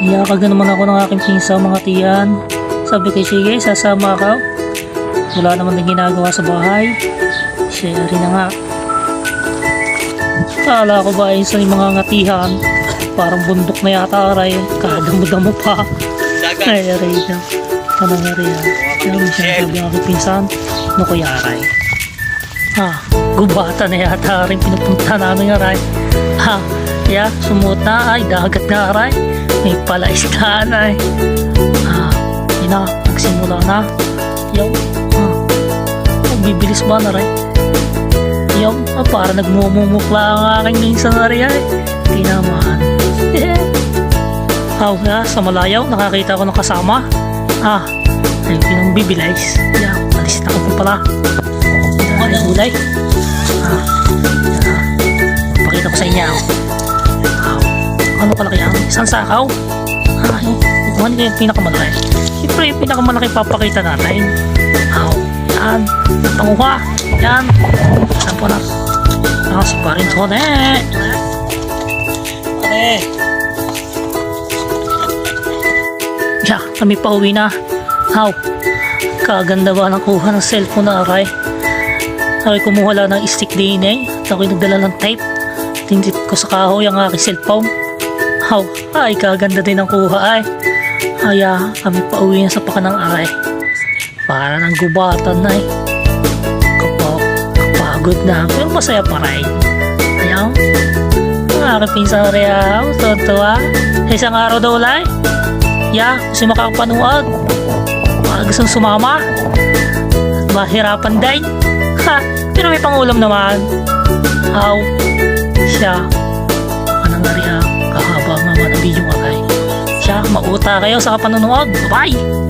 Iyakagan naman ako ng aking pinsa mga tiyan. Sabi kay sige, sasama ka. Wala naman din ginagawa sa bahay. Share na nga. Kala ko ba sa mga ngatihan? Parang bundok na yata aray. Kadamo-damo pa. Ay, aray na. Ano nga rin yan? Yan siya sabi ng aking pinsan. Ano ko yaray? Gubata na yata rin pinupunta namin aray. Sumuot na ay dagat na aray. May palaistaan ay. Yun na, nagsimula na. Bibilis ba na rin? Para nagmumumukla ang aking minsan na rin ay. Hindi naman. Sa malayaw, nakakita ko ng kasama. Ay pinang bibilays. Alis na ko po pala. Ay gulay. Pakita ko sa inyo. Ano kalaki ang isang sakaw? Ano yung pinakamalaki? Siyempre yung pinakamalaki papakita natin. Yan. Panguha. Yan. Saan po na? Si parin ko na kami pa uwi na. Kaganda ba ng kuha ng cellphone na aray? Ako'y kumuha lang ng stick din at ako'y nagdala ng tape. Tindit ko sa kahoy ang aking cellphone. Ay kaganda din ang kuha ay. Kami pa uwi na sa pakanang aray. Para ng gubatan na kapagod na pero masaya pa rin. Ang aking pinsan rin tuwa. Isang araw daw ulay. Kasi makakapanuad. Gustong sumama. Mahirapan din. Pero may pangulam naman. Siya. Anong nga kahaba nga mga video nga kay. Mauta kayo sa kapanonood. Bye!